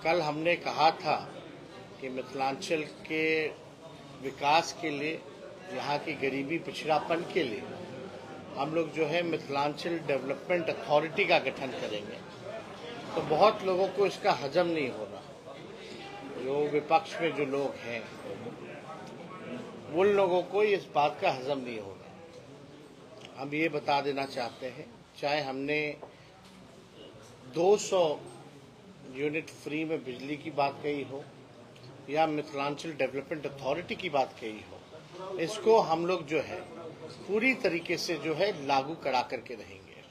कल हमने कहा था कि मिथिलांचल के विकास के लिए, यहाँ की गरीबी पिछड़ापन के लिए हम लोग जो है मिथिलांचल डेवलपमेंट अथॉरिटी का गठन करेंगे। तो बहुत लोगों को इसका हजम नहीं हो रहा। जो विपक्ष में जो लोग हैं उन लोगों को इस बात का हजम नहीं हो रहा। हम ये बता देना चाहते हैं, चाहे हमने 200 यूनिट फ्री में बिजली की बात कही हो या मिथिलांचल डेवलपमेंट अथॉरिटी की बात कही हो, इसको हम लोग जो है पूरी तरीके से जो है लागू करा करके रहेंगे।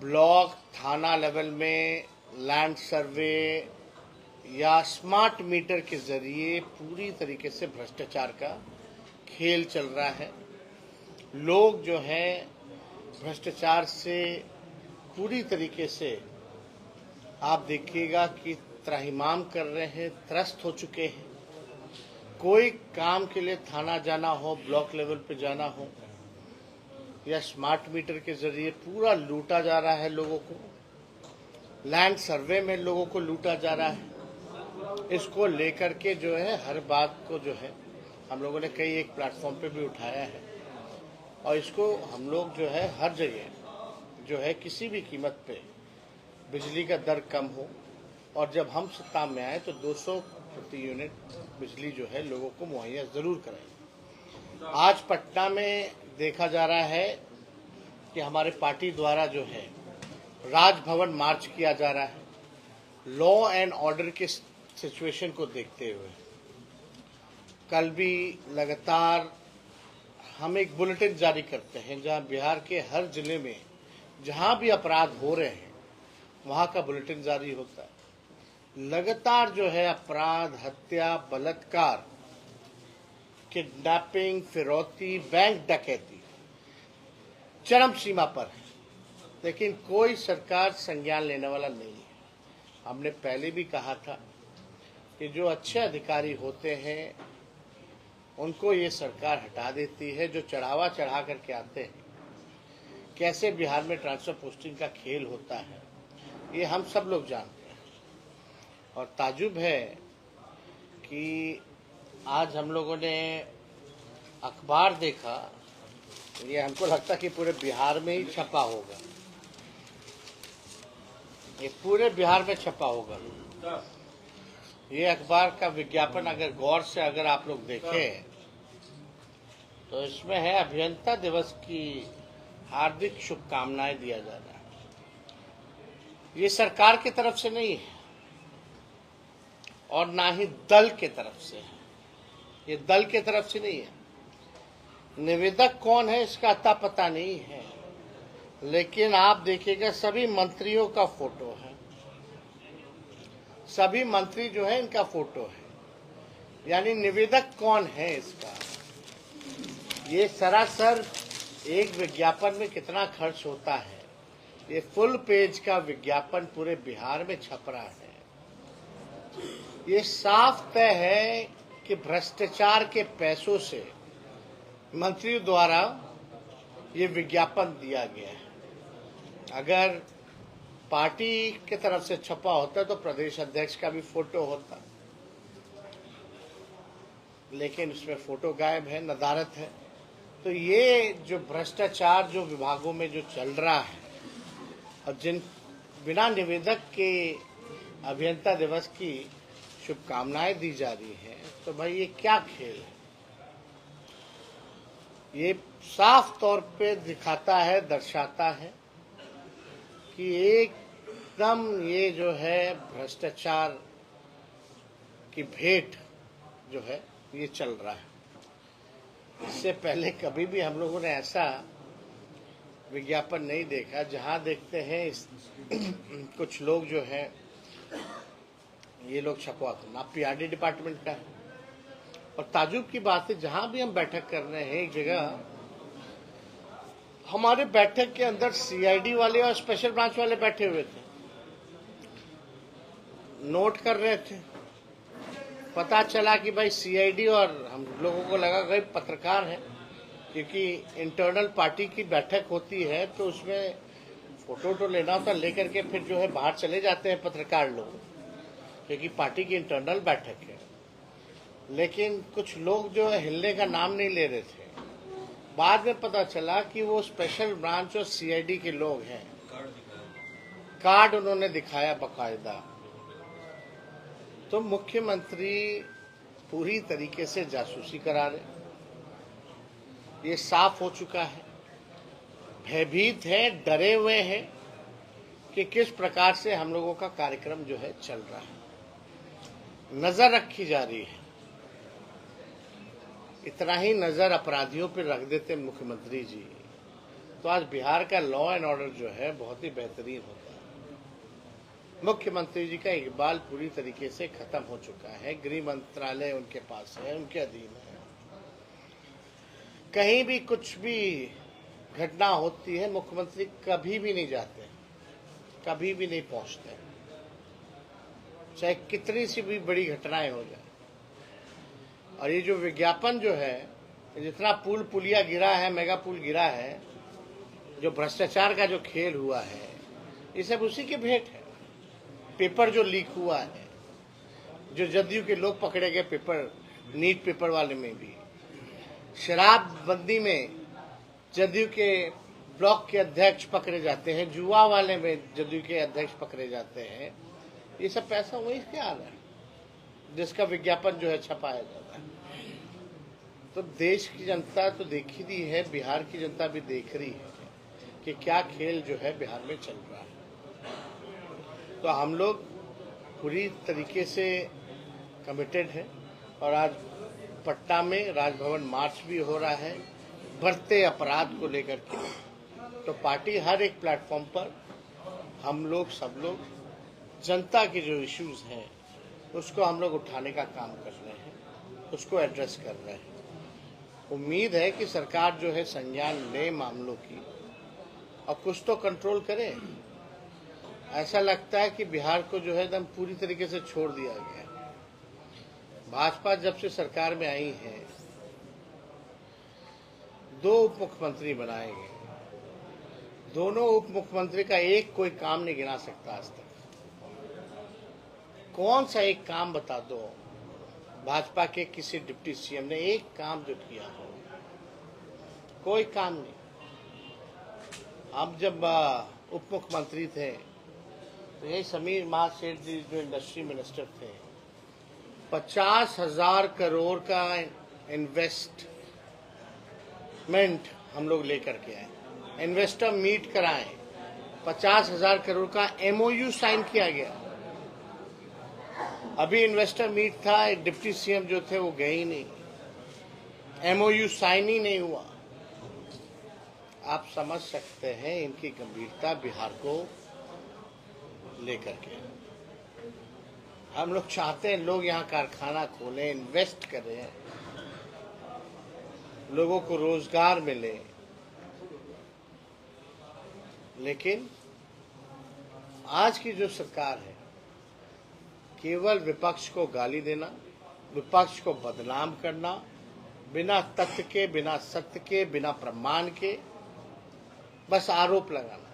ब्लॉक थाना लेवल में लैंड सर्वे या स्मार्ट मीटर के जरिए पूरी तरीके से भ्रष्टाचार का खेल चल रहा है। लोग जो है भ्रष्टाचार से पूरी तरीके से आप देखिएगा कि त्राहिमाम कर रहे हैं, त्रस्त हो चुके हैं। कोई काम के लिए थाना जाना हो, ब्लॉक लेवल पे जाना हो या स्मार्ट मीटर के जरिए पूरा लूटा जा रहा है लोगों को। लैंड सर्वे में लोगों को लूटा जा रहा है। इसको लेकर के जो है हर बात को जो है हम लोगों ने कई एक प्लेटफॉर्म पे भी उठाया है और इसको हम लोग जो है हर जगह जो है किसी भी कीमत पे बिजली का दर कम हो और जब हम सत्ता में आए तो 200 प्रति यूनिट बिजली जो है लोगों को मुहैया जरूर कराएंगे। आज पटना में देखा जा रहा है कि हमारे पार्टी द्वारा जो है राजभवन मार्च किया जा रहा है। लॉ एंड ऑर्डर के सिचुएशन को देखते हुए कल भी लगातार हम एक बुलेटिन जारी करते हैं जहां बिहार के हर जिले में जहां भी अपराध हो रहे हैं वहां का बुलेटिन जारी होता है। लगातार जो है अपराध, हत्या, बलात्कार, किडनैपिंग, फिरौती, बैंक डकैती चरम सीमा पर है, लेकिन कोई सरकार संज्ञान लेने वाला नहीं है। हमने पहले भी कहा था कि जो अच्छे अधिकारी होते हैं उनको ये सरकार हटा देती है, जो चढ़ावा चढ़ा करके आते हैं। कैसे बिहार में ट्रांसफर पोस्टिंग का खेल होता है ये हम सब लोग जानते हैं। और ताजुब है कि आज हम लोगों ने अखबार देखा, ये हमको लगता कि पूरे बिहार में ही छपा होगा, ये पूरे बिहार में छपा होगा। ये अखबार का विज्ञापन अगर गौर से अगर आप लोग देखें तो इसमें है अभियंता दिवस की हार्दिक शुभकामनाएं दिया जा रहा है। ये सरकार की तरफ से नहीं है और ना ही दल के तरफ से है। ये दल के तरफ से नहीं है। निवेदक कौन है इसका अता पता नहीं है, लेकिन आप देखिएगा सभी मंत्रियों का फोटो है। सभी मंत्री जो है इनका फोटो है। यानी निवेदक कौन है इसका? ये सरासर एक विज्ञापन में कितना खर्च होता है, ये फुल पेज का विज्ञापन पूरे बिहार में छप रहा है। ये साफ तय है कि भ्रष्टाचार के पैसों से मंत्रियों द्वारा ये विज्ञापन दिया गया है। अगर पार्टी की तरफ से छपा होता तो प्रदेश अध्यक्ष का भी फोटो होता, लेकिन उसमें फोटो गायब है, नदारत है। तो ये जो भ्रष्टाचार जो विभागों में जो चल रहा है और जिन बिना निवेदक के अभियंता दिवस की शुभकामनाएं दी जा रही है, तो भाई ये क्या खेल है? ये साफ तौर पे दिखाता है, दर्शाता है कि एकदम ये जो है भ्रष्टाचार की भेंट जो है ये चल रहा है। इससे पहले कभी भी हम लोगों ने ऐसा विज्ञापन नहीं देखा। जहां देखते हैं कुछ लोग जो है ये लोग छपवाते ना पीआरडी डिपार्टमेंट का है। और ताजुब की बात है, जहां भी हम बैठक कर रहे हैं एक जगह हमारे बैठक के अंदर सीआईडी वाले और स्पेशल ब्रांच वाले बैठे हुए थे, नोट कर रहे थे। पता चला कि भाई सीआईडी, और हम लोगों को लगा कि पत्रकार है, क्योंकि इंटरनल पार्टी की बैठक होती है तो उसमें फोटो तो लेना होता, लेकर के फिर जो है बाहर चले जाते हैं पत्रकार लोग। क्योंकि पार्टी की इंटरनल बैठक है। लेकिन कुछ लोग जो है हिलने का नाम नहीं ले रहे थे। बाद में पता चला कि वो स्पेशल ब्रांच और सीआईडी के लोग हैं। कार्ड उन्होंने दिखाया बकायदा। तो मुख्यमंत्री पूरी तरीके से जासूसी करा रहे, ये साफ हो चुका है। भयभीत है, डरे हुए हैं कि किस प्रकार से हम लोगों का कार्यक्रम जो है चल रहा है। नजर रखी जा रही है। इतना ही नजर अपराधियों पर रख देते मुख्यमंत्री जी तो आज बिहार का लॉ एंड ऑर्डर जो है बहुत ही बेहतरीन होता है। मुख्यमंत्री जी का इकबाल पूरी तरीके से खत्म हो चुका है। गृह मंत्रालय उनके पास है, उनके अधीन है। कहीं भी कुछ भी घटना होती है, मुख्यमंत्री कभी भी नहीं जाते, कभी भी नहीं पहुंचते, चाहे कितनी सी भी बड़ी घटनाएं हो जाए। और ये जो विज्ञापन जो है, जितना पुल पुलिया गिरा है, मेगा पुल गिरा है, जो भ्रष्टाचार का जो खेल हुआ है, ये सब उसी के भेंट है। पेपर जो लीक हुआ है, जो जदयू के लोग पकड़े गए पेपर, नीट पेपर वाले में भी, शराबबंदी में जदयू के ब्लॉक के अध्यक्ष पकड़े जाते हैं, जुआ वाले में जदयू के अध्यक्ष पकड़े जाते हैं। ये सब पैसा वही से आ रहा है जिसका विज्ञापन जो है छपाया जाता है। तो देश की जनता तो देख ही रही है, बिहार की जनता भी देख रही है कि क्या खेल जो है बिहार में चल रहा है। तो हम लोग पूरी तरीके से कमिटेड हैं और आज पटना में राजभवन मार्च भी हो रहा है बढ़ते अपराध को लेकर के। तो पार्टी हर एक प्लेटफॉर्म पर हम लोग सब लोग जनता के जो इश्यूज हैं उसको हम लोग उठाने का काम कर रहे हैं, उसको एड्रेस कर रहे हैं। उम्मीद है कि सरकार जो है संज्ञान ले मामलों की और कुछ तो कंट्रोल करे। ऐसा लगता है कि बिहार को जो है एकदम पूरी तरीके से छोड़ दिया गया। भाजपा जब से सरकार में आई है 2 उप मुख्यमंत्री बनाए गए, दोनों उप मुख्यमंत्री का एक कोई काम नहीं गिना सकता आज तक। कौन सा एक काम बता दो भाजपा के किसी डिप्टी सीएम ने एक काम जो किया हो? कोई काम नहीं। अब जब उप मुख्यमंत्री थे तो यही समीर महासेठ जी जो इंडस्ट्री मिनिस्टर थे, 50,000 करोड़ का इन्वेस्टमेंट हम लोग लेकर के आए, इन्वेस्टर मीट कराए, 50,000 करोड़ का MOU साइन किया गया। अभी इन्वेस्टर मीट था, डिप्टी सीएम जो थे वो गए ही नहीं, MOU साइन ही नहीं हुआ। आप समझ सकते हैं इनकी गंभीरता बिहार को लेकर के। हम लोग चाहते हैं लोग यहाँ कारखाना खोलें, इन्वेस्ट करें, लोगों को रोजगार मिले, लेकिन आज की जो सरकार है केवल विपक्ष को गाली देना, विपक्ष को बदनाम करना, बिना तथ्य के, बिना सत्य के, बिना प्रमाण के बस आरोप लगाना।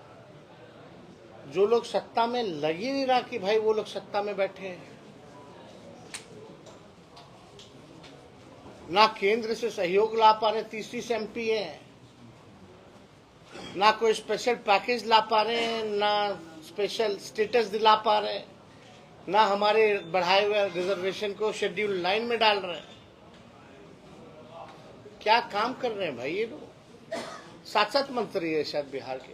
जो लोग सत्ता में लग ही नहीं रहा कि भाई वो लोग सत्ता में बैठे हैं। ना केंद्र से सहयोग ला पा रहे, 30 MP है, ना कोई स्पेशल पैकेज ला पा रहे हैं, ना स्पेशल स्टेटस दिला पा रहे हैं, ना हमारे बढ़ाए हुए रिजर्वेशन को शेड्यूल 9 में डाल रहे हैं। क्या काम कर रहे हैं भाई ये लोग? 7 मंत्री है शायद बिहार के।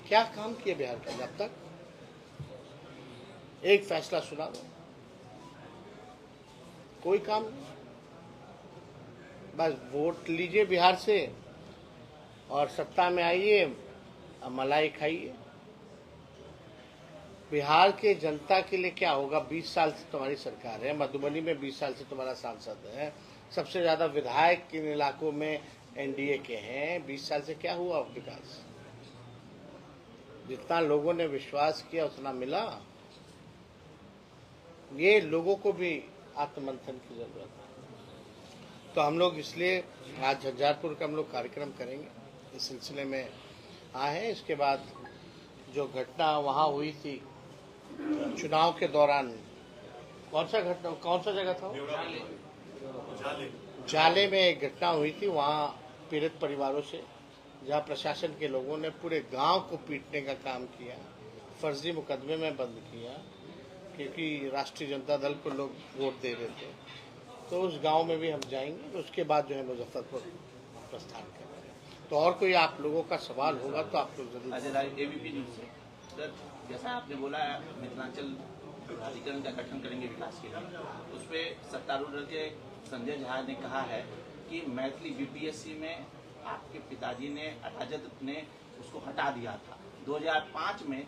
क्या काम किए बिहार का? जब तक एक फैसला सुना दो, कोई काम नहीं। बस वोट लीजिए बिहार से और सत्ता में आइए, मलाई खाइए। बिहार के जनता के लिए क्या होगा? 20 साल से तुम्हारी सरकार है, मधुबनी में 20 साल से तुम्हारा सांसद है, सबसे ज्यादा विधायक किन इलाकों में NDA के हैं। 20 साल से क्या हुआ विकास? जितना लोगों ने विश्वास किया उतना मिला? ये लोगों को भी आत्ममंथन की जरूरत है। तो हम लोग इसलिए आज झंझारपुर का हम लोग कार्यक्रम करेंगे, इस सिलसिले में आए हैं। इसके बाद जो घटना वहाँ हुई थी चुनाव के दौरान कौन सा जगह था? जाले में एक घटना हुई थी, वहाँ पीड़ित परिवारों से, जहाँ प्रशासन के लोगों ने पूरे गांव को पीटने का काम किया, फर्जी मुकदमे में बंद किया, क्योंकि राष्ट्रीय जनता दल को लोग वोट दे रहे थे। तो उस गांव में भी हम जाएंगे, उसके बाद जो है मुजफ्फरपुर प्रस्थान करेंगे। तो और कोई आप लोगों का सवाल होगा तो आप लोग जरूर। एबीपी न्यूज से सर, जैसा आपने बोला मिथिलांचल प्राधिकरण का गठन करेंगे विकास के लिए, उस पर सत्तारूढ़ दल के संजय झा ने कहा है कि मैथिली बीपीएससी में आपके पिताजी ने राजद ने उसको हटा दिया था। 2005 में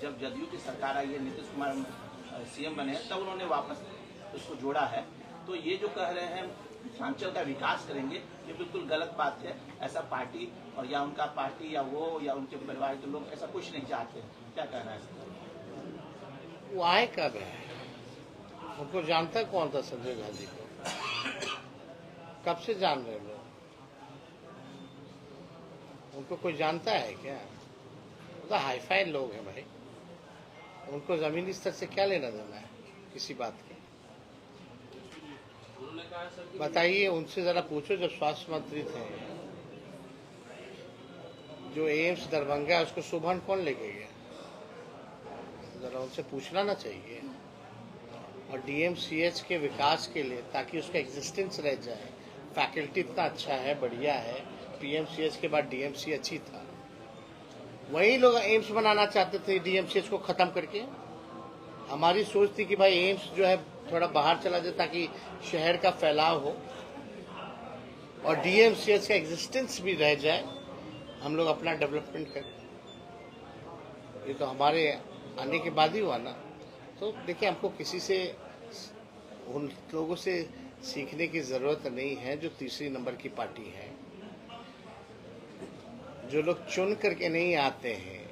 जब जदयू की सरकार आई है, नीतीश कुमार सीएम बने, तब उन्होंने वापस उसको जोड़ा है। तो ये जो कह रहे हैं मिथिलांचल का विकास करेंगे, ये बिल्कुल गलत बात है। ऐसा पार्टी और या उनका पार्टी या वो या उनके परिवार के लोग ऐसा कुछ नहीं चाहते। क्या कहना है? वो आए कब है? उनको जानता कौन था संजय झा जी को? कब से जान रहे लोग? उनको कोई जानता है क्या? वो तो हाईफाई लोग हैं भाई, उनको जमीनी स्तर से क्या लेना देना है किसी बात के? बताइए, उनसे जरा पूछो, जब स्वास्थ्य मंत्री थे, जो एम्स दरभंगा उसको सुबह कौन लेके गया? जरा उनसे पूछना ना चाहिए। और डीएमसीएच के विकास के लिए, ताकि उसका एग्जिस्टेंस रह जाए, फैकल्टी इतना अच्छा है, बढ़िया है, पीएमसीएच के बाद डीएमसीएच ही था, वही लोग एम्स बनाना चाहते थे डीएमसीएच को खत्म करके। हमारी सोच थी कि भाई एम्स जो है थोड़ा बाहर चला जाए ताकि शहर का फैलाव हो और डीएमसीएच का एग्जिस्टेंस भी रह जाए, हम लोग अपना डेवलपमेंट करें। ये तो हमारे आने के बाद ही हुआ ना। तो देखिए, हमको किसी से, उन लोगों से सीखने की जरूरत नहीं है जो तीसरी नंबर की पार्टी है। जो लोग चुन करके नहीं आते हैं,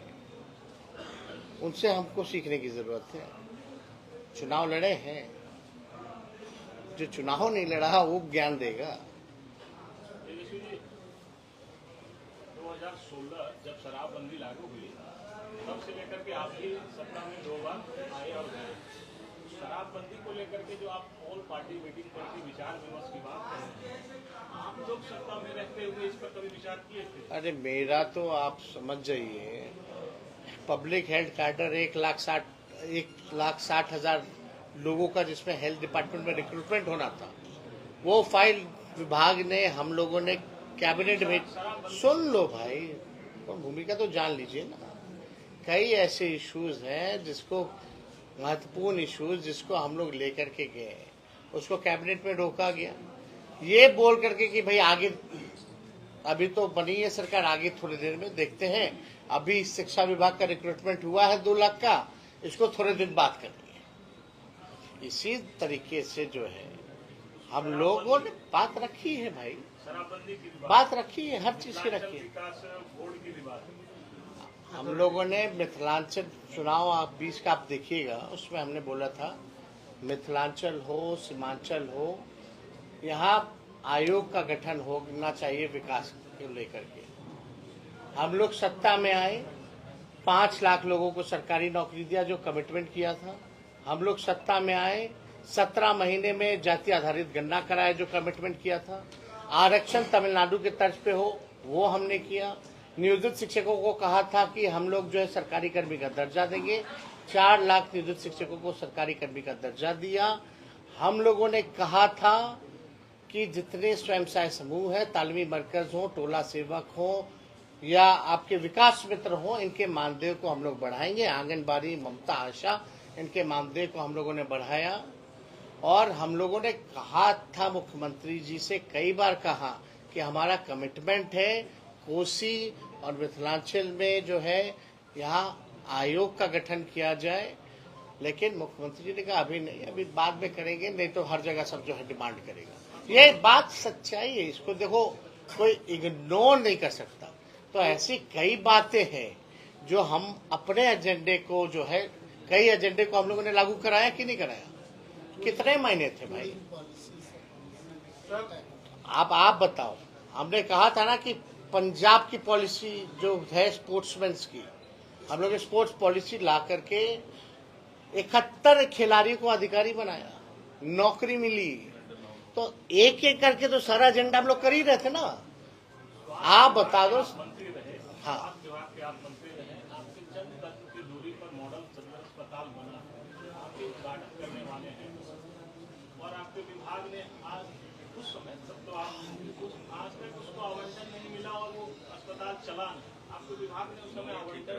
उनसे हमको सीखने की जरूरत है। चुनाव लड़े हैं, जो चुनाव नहीं लड़ा वो ज्ञान देगा। 2016 जब शराबबंदी लागू हुई, तब से लेकर के आप भी सत्ता में 2 बार आए और गए। शराबबंदी को लेकर के जो आप ऑल पार्टी मीटिंग करके विचार विमर्श की बात कर रहे हैं, आप लोग सत्ता में रहते हुए इस पर कभी विचार किए थे? अरे मेरा तो आप समझ जाइए, पब्लिक हेल्थ कैडर 1,60,000 लोगों का, जिसमें हेल्थ डिपार्टमेंट में रिक्रूटमेंट होना था, वो फाइल विभाग ने, हम लोगों ने कैबिनेट में, सुन लो भाई, तो भूमिका तो जान लीजिए ना। कई ऐसे इश्यूज हैं जिसको, महत्वपूर्ण इश्यूज जिसको हम लोग लेकर के गए, उसको कैबिनेट में रोका गया, ये बोल करके कि भाई आगे, अभी तो बनी है सरकार, आगे थोड़ी देर में देखते हैं। अभी शिक्षा विभाग का रिक्रूटमेंट हुआ है 2 लाख का, इसको थोड़े दिन बाद करेंगे। इसी तरीके से जो है हम लोगों ने बात रखी है भाई, शराबबंदी की बात रखी है, हर चीज की रखी है। विकास बोर्ड की भी बात है। हम लोगों ने मिथिलांचल चुनाव 20 का आप देखिएगा, उसमें हमने बोला था मिथिलांचल हो, सीमांचल हो, यहाँ आयोग का गठन होना चाहिए विकास को लेकर के। हम लोग सत्ता में आए, 5 लाख लोगों को सरकारी नौकरी दिया, जो कमिटमेंट किया था। हम लोग सत्ता में आए, 17 महीने में जाति आधारित गणना कराया, जो कमिटमेंट किया था। आरक्षण तमिलनाडु के तर्ज पे हो, वो हमने किया। नियोजित शिक्षकों को कहा था कि हम लोग जो है सरकारी कर्मी का दर्जा देंगे, 4 लाख नियोजित शिक्षकों को सरकारी कर्मी का दर्जा दिया। हम लोगों ने कहा था कि जितने स्वयं सहायता समूह है, तालीमी मरकज हो, टोला सेवक हो या आपके विकास मित्र हो, इनके मानदेय को हम लोग बढ़ाएंगे। आंगनबाड़ी, ममता, आशा, इनके मानदेय को हम लोगों ने बढ़ाया। और हम लोगों ने कहा था, मुख्यमंत्री जी से कई बार कहा कि हमारा कमिटमेंट है कोसी और मिथिलांचल में जो है यहाँ आयोग का गठन किया जाए। लेकिन मुख्यमंत्री जी ने कहा अभी नहीं, अभी बाद में करेंगे, नहीं तो हर जगह सब जो है डिमांड करेगा। ये बात सच्चाई है, इसको देखो कोई इग्नोर नहीं कर सकता। तो ऐसी कई बातें हैं जो हम अपने एजेंडे को जो है, कई एजेंडे को हम लोगों ने लागू कराया कि नहीं कराया? कितने महीने थे भाई? आप बताओ। हमने कहा था ना कि पंजाब की पॉलिसी जो है स्पोर्ट्समैन्स की, हम लोग स्पोर्ट्स पॉलिसी ला करके 71 खिलाड़ियों को अधिकारी बनाया। नौकरी मिली। तो एक एक करके तो सारा एजेंडा हम लोग कर ही रहे थे ना। आप बता दो। मंत्री रहे, हाँ, स्वास्थ्य विभाग के आप मंत्री रहे, आपके चंद कदम की दूरी पर मॉडल सदर अस्पताल बना है, आपके उद्घाटन करने वाले हैं और आपके विभाग ने आज उस समय तब तो आप आज तक उसको आवंटन नहीं मिला और वो अस्पताल चला नहीं। आपके विभाग ने उस समय आवंटन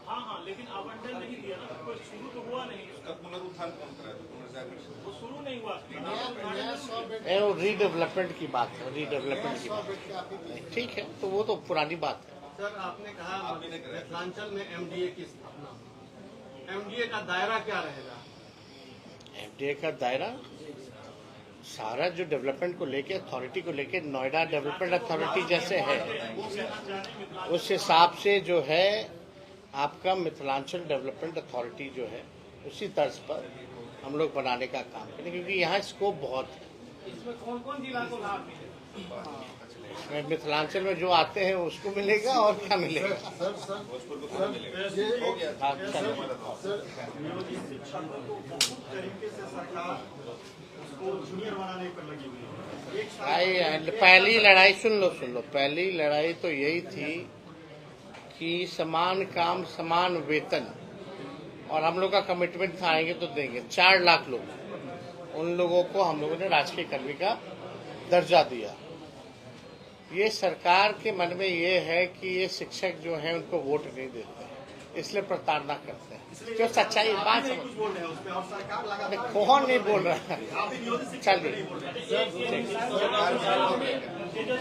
हाँ, लेकिन आवंटन नहीं दिया ना, कोई शुरू तो हुआ नहीं, उसका पुनरुत्थान कौन कराया? वो शुरू नहीं हुआ। वो रीडेवलपमेंट की बात है, रीडेवलपमेंट की बात। ठीक है, तो वो तो पुरानी बात है। सर, आपने कहा मिथिलांचल में एमडीए की स्थापना, एमडीए का दायरा क्या रहेगा? एमडीए का दायरा सारा जो डेवलपमेंट को लेके, अथॉरिटी को लेके, नोएडा डेवलपमेंट अथॉरिटी जैसे है उस हिसाब से जो है आपका मिथिलांचल डेवलपमेंट अथॉरिटी जो है उसी तर्ज पर हम लोग बनाने का काम करें, क्योंकि यहाँ स्कोप बहुत है। इसमें कौन कौन जिला को लाभ मिलेगा? इसमें मिथिलांचल में जो आते हैं उसको मिलेगा और क्या मिलेगा। हाँ, चलो। भाई पहली लड़ाई सुन लो, पहली लड़ाई तो यही थी कि समान काम समान वेतन, और हम लोग का कमिटमेंट था आएंगे तो देंगे। 4 लाख लोग, उन लोगों को हम लोगों ने राजकीय कर्मी का दर्जा दिया। ये सरकार के मन में ये है कि ये शिक्षक जो हैं उनको वोट नहीं देते, इसलिए प्रताड़ना करते हैं। जो सच्चाई बात समझ, कौन नहीं बोल रहा है। चलिए,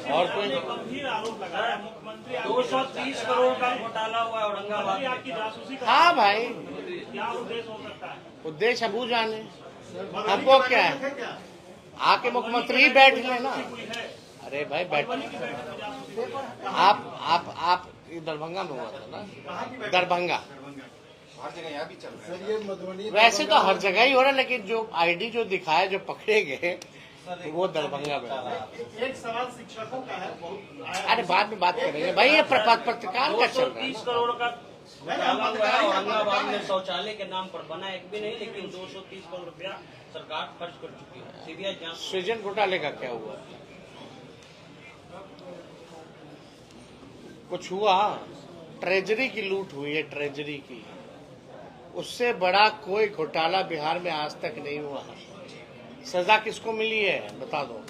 और कोई गंभीर आरोप लगाया मुख्यमंत्री 230 करोड़ का घोटाला हुआ औरंगाबाद। आपकी जासूसी का हाँ भाई, क्या उद्देश्य हो सकता है? उद्देश्य अबू जाने, हमको क्या है, आके मुख्यमंत्री ही बैठ लेना। अरे भाई बैठ, आप दरभंगा में हुआ था ना, दरभंगा। हर जगह यहाँ भी चल रहा है। वैसे तो हर जगह ही हो रहा है, लेकिन जो आईडी जो दिखाया, जो पकड़े गए वो दरभंगा में। एक सवाल शिक्षकों का है। अरे बाद में बात करेंगे भाई, ये पत्रकार का चल रहा है 230 करोड़ का घोटाला हुआ है औरंगाबाद में, शौचालय के नाम पर बना एक भी नहीं, लेकिन 230 करोड़ रुपया सरकार खर्च कर चुकी है। सीबीआई जांच। सृजन घोटाले का क्या हुआ? कुछ हुआ? ट्रेजरी की लूट हुई है, ट्रेजरी की। उससे बड़ा कोई घोटाला बिहार में आज तक नहीं हुआ है। सजा किसको मिली है बता दो।